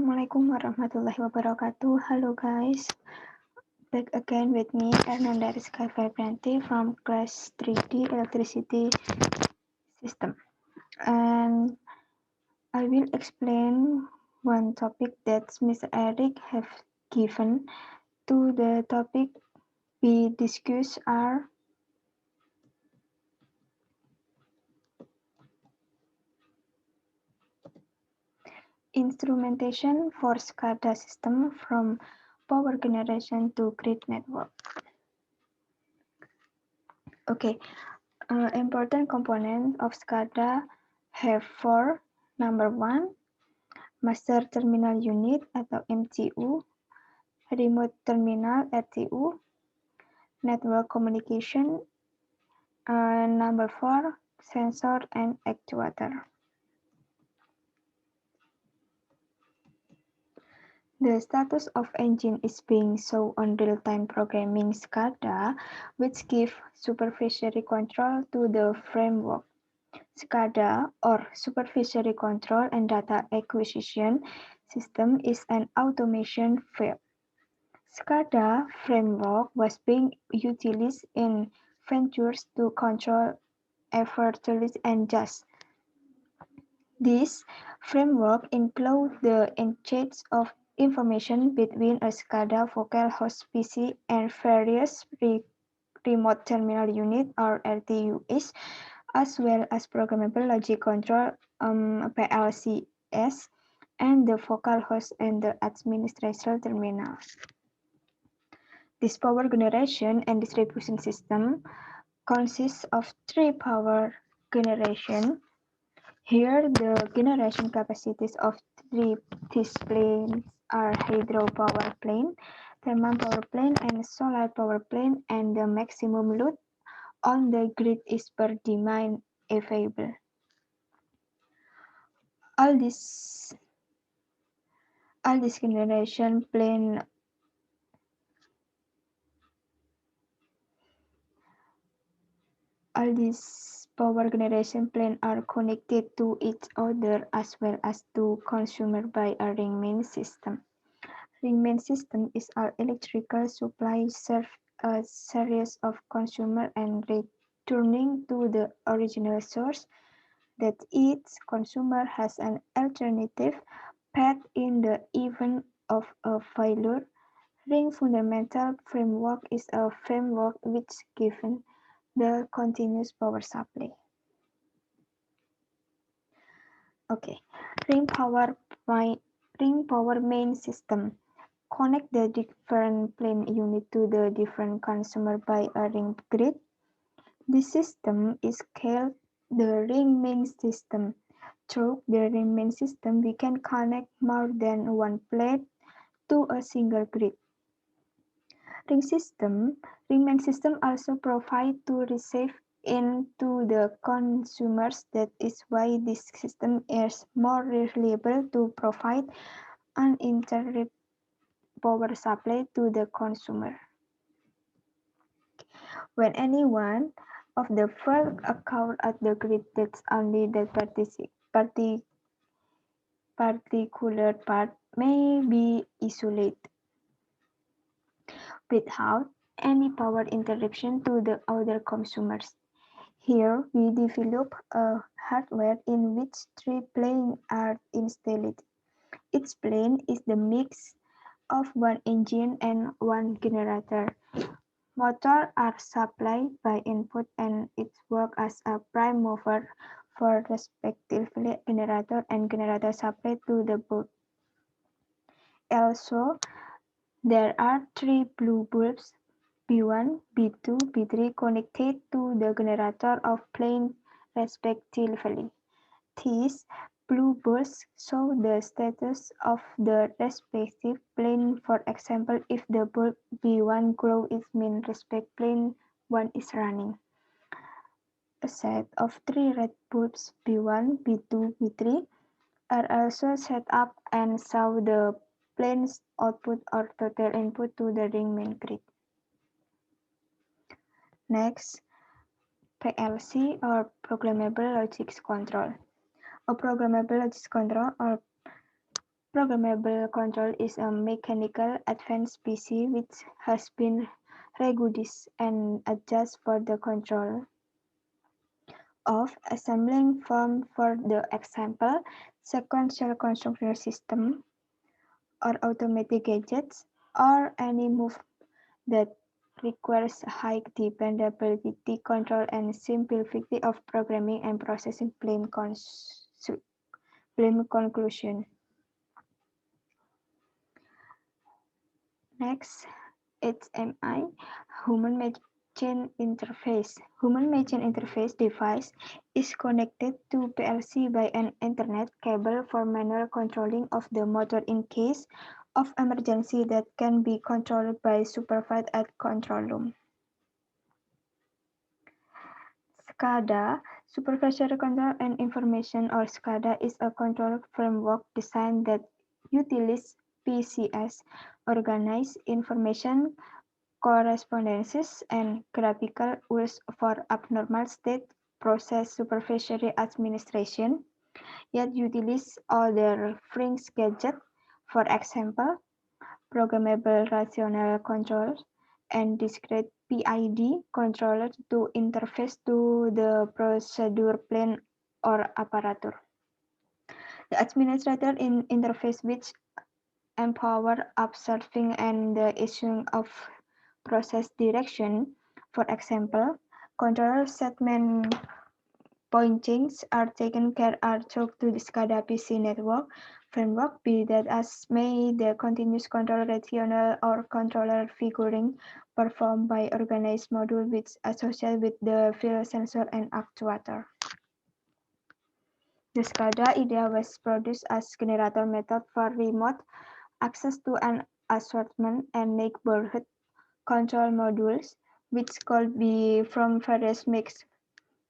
Assalamualaikum warahmatullahi wabarakatuh. Hello guys, back again with me Hernanda Rizka Febranti from class 3D Electricity System. And I will explain one topic that Mr. Eric have given. To the topic we discuss are instrumentation for SCADA system from power generation to grid network. Okay, important component of SCADA have four. Number one, Master Terminal Unit atau MCU, Remote Terminal RTU, Network Communication, and number four, Sensor and Actuator. The status of engine is being shown on real-time programming SCADA, which give supervisory control to the framework. SCADA, or Supervisory Control and Data Acquisition System, is an automation field. SCADA framework was being utilized in ventures to control effortless and just. This framework includes the exchange of information between a SCADA focal host PC and various remote terminal unit or RTUs, as well as programmable logic control PLCs and the focal host and the administration terminal. This power generation and distribution system consists of three power generation. Here, the generation capacities of three these planes are hydropower plant, thermal power plant, and solar power plant, and the maximum load on the grid is per demand available. All this generation plan all these power generation plants are connected to each other as well as to consumer by a ring main system. Ring main system is our electrical supply serve a series of consumer and returning to the original source that each consumer has an alternative path in the event of a failure. Ring fundamental framework is a framework which given the continuous power supply. Okay, ring power main system connect the different plane unit to the different consumer by a ring grid. This system is called the ring main system. Through the ring main system, we can connect more than one plate to a single grid. Ring main system also provide to receive into the consumers. That is why this system is more reliable to provide uninterrupted power supply to the consumer. When any one of the fault occurs at the grid, that's only that particular part may be isolated without any power interruption to the other consumers. Here, we develop a hardware in which three planes are installed. Each plane is the mix of one engine and one generator. Motors are supplied by input and it works as a prime mover for respectively generator and generator supply to the boat. Also, there are three blue bulbs B1, B2, B3 connected to the generator of plane respectively. These blue bulbs show the status of the respective plane. For example, if the bulb B1 glows, it means respective plane 1 is running. A set of three red bulbs B1, B2, B3 are also set up and show the plane's output or total input to the ring main grid. Next, PLC or Programmable Logic Control. A programmable logic control or Programmable control is a mechanical advanced PC which has been reduced and adjusted for the control of assembling form, for the example, sequential construction system or automatic gadgets, or any move that requires high dependability control and simplicity of programming and processing plain conclusion. Next, HMI, Human Machine Interface. Human Machine Interface device is connected to PLC by an Ethernet cable for manual controlling of the motor in case of emergency that can be controlled by supervised at control room. SCADA, Supervisory Control and Information, or SCADA, is a control framework design that utilizes PCS, organized information correspondences, and graphical rules for abnormal state process supervisory administration, yet utilizes other fringe gadgets, for example, programmable rational controls and discrete PID controllers to interface to the procedure plane or apparatus. The administrator interface which empower observing and the issuing of process direction. For example, controller segment pointings are taken care are choked to the SCADA PC network framework, be that as may the continuous control rational or controller figuring performed by organized module which associated with the field sensor and actuator. The SCADA IDEA was produced as generator method for remote access to an assortment and neighborhood control modules, which could be from various makes,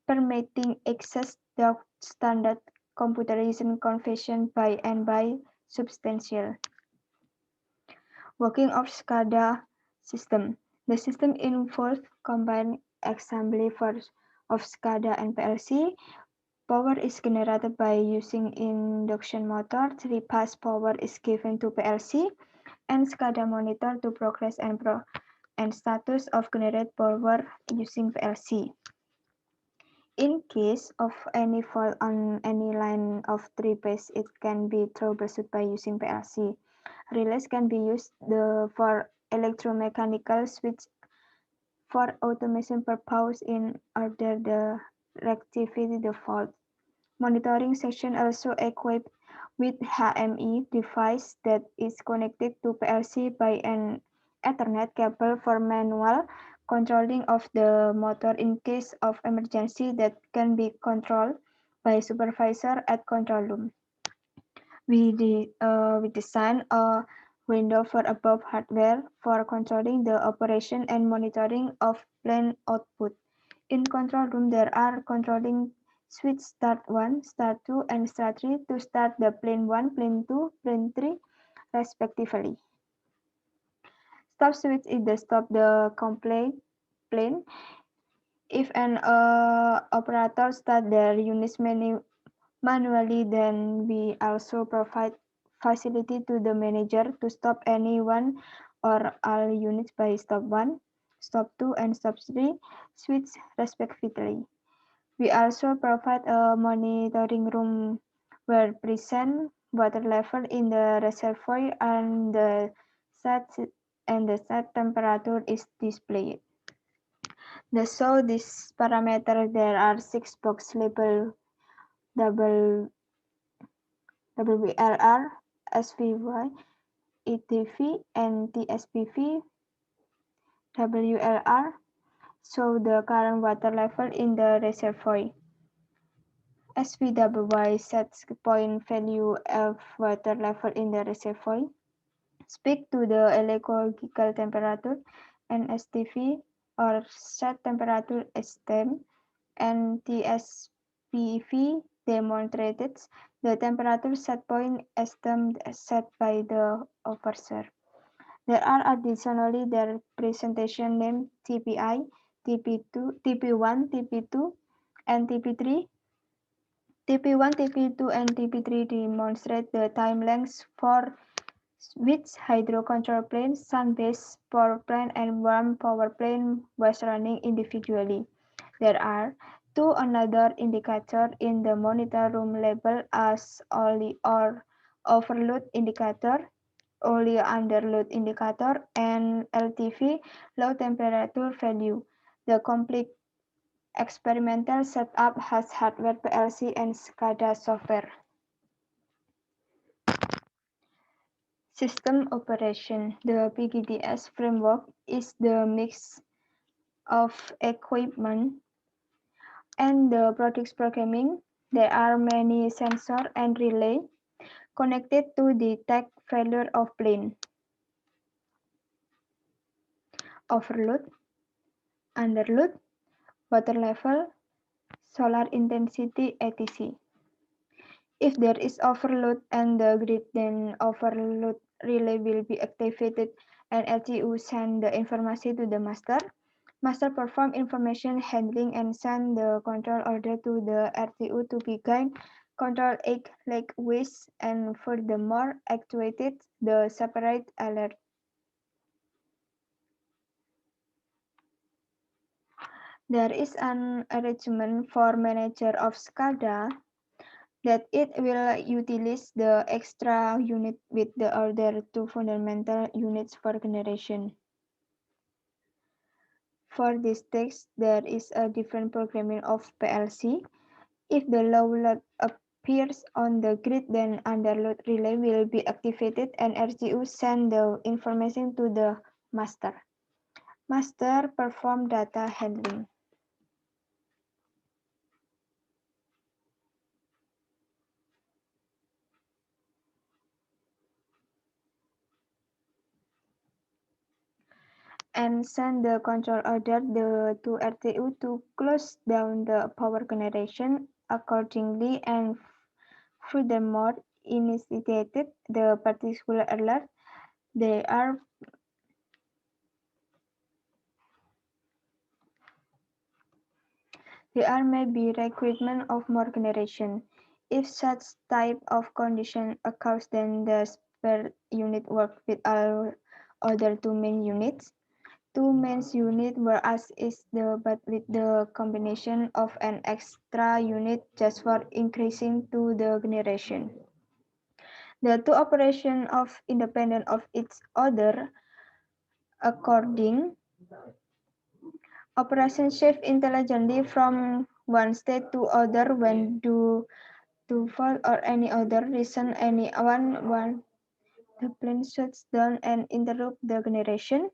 permitting access to standard computerization convention by and by substantial. Working of SCADA system. The system involves combined assembly of SCADA and PLC. Power is generated by using induction motor. 3-phase power is given to PLC, and SCADA monitor to progress and status of generated power using PLC. In case of any fault on any line of 3-phase, it can be troubleshooted by using PLC. Relays can be used for electromechanical switch for automation purpose in order to rectify the fault. Monitoring section also equipped with HMI device that is connected to PLC by an Ethernet cable for manual controlling of the motor in case of emergency that can be controlled by supervisor at control room. We design a window for above hardware for controlling the operation and monitoring of plane output. In control room, there are controlling switch start 1, start 2, and start 3 to start the plane 1, plane 2, plane 3, respectively. Stop switch is the stop the complete plane. If an operator start their units manually, then we also provide facility to the manager to stop any one or all units by stop 1, stop 2, and stop 3 switch respectively. We also provide a monitoring room where present water level in the reservoir and the set temperature is displayed. To show this parameter, there are 6 box labeled WRR, SVY, ETV, and TSPV. WLR show the current water level in the reservoir. SVWY sets point value of water level in the reservoir. Speak to the ecological temperature, and STV or set temperature STEM, and TSPV demonstrated the temperature set point STEM set by the officer. There are additionally their presentation named TPI, TP2, TP1, TP2, and TP3. TP1, TP2, and TP3 demonstrate the time lengths for which hydro control plant, sun-based power plant, and warm power plant was running individually. There are two another indicator in the monitor room labeled as only or overload indicator, only underload indicator, and LTV, low temperature value. The complete experimental setup has hardware PLC and SCADA software. System operation. The PGDS framework is the mix of equipment and the products programming. There are many sensors and relay connected to detect failure of plane, overload, underload, water level, solar intensity, etc. If there is overload and the grid, then overload relay will be activated and LTU send the information to the master. Master perform information handling and send the control order to the RTU to begin control egg like waste and furthermore actuated the separate alert. There is an arrangement for manager of SCADA that it will utilize the extra unit with the other two fundamental units for generation. For this text, there is a different programming of PLC. If the low load appears on the grid, then underload relay will be activated and RTU send the information to the master. Master perform data handling. And send the control order to RTU to close down the power generation accordingly and furthermore initiated the particular alert. There may be requirement of more generation. If such type of condition occurs, then the spare unit work with all other two main units. Two main units were as is the but with the combination of an extra unit just for increasing to the generation. The two operations of independent of each other according operation shift intelligently from one state to other when due to fault or any other reason one the plane shuts down and interrupt the generation.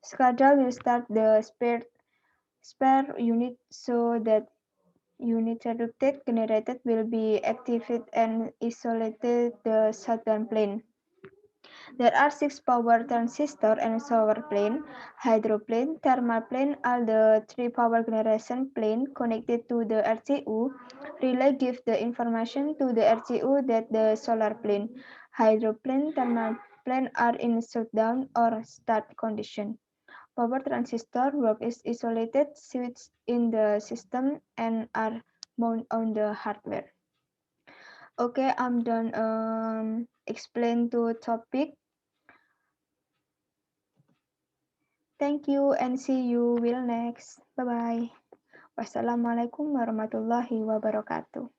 SCADA will start the spare unit so that unit interrupted generated will be activated and isolated the shutdown plane. There are 6 power transistor and solar plane, hydro plane, thermal plane, all the 3 power generation plane connected to the RTU. Relay give the information to the RTU that the solar plane, hydro plane, thermal plane are in shutdown or start condition. Power transistor work is isolated switch in the system and are mounted on the hardware. Okay, I'm done explain to topic. Thank you and see you will next. Bye bye. Wassalamualaikum warahmatullahi wabarakatuh.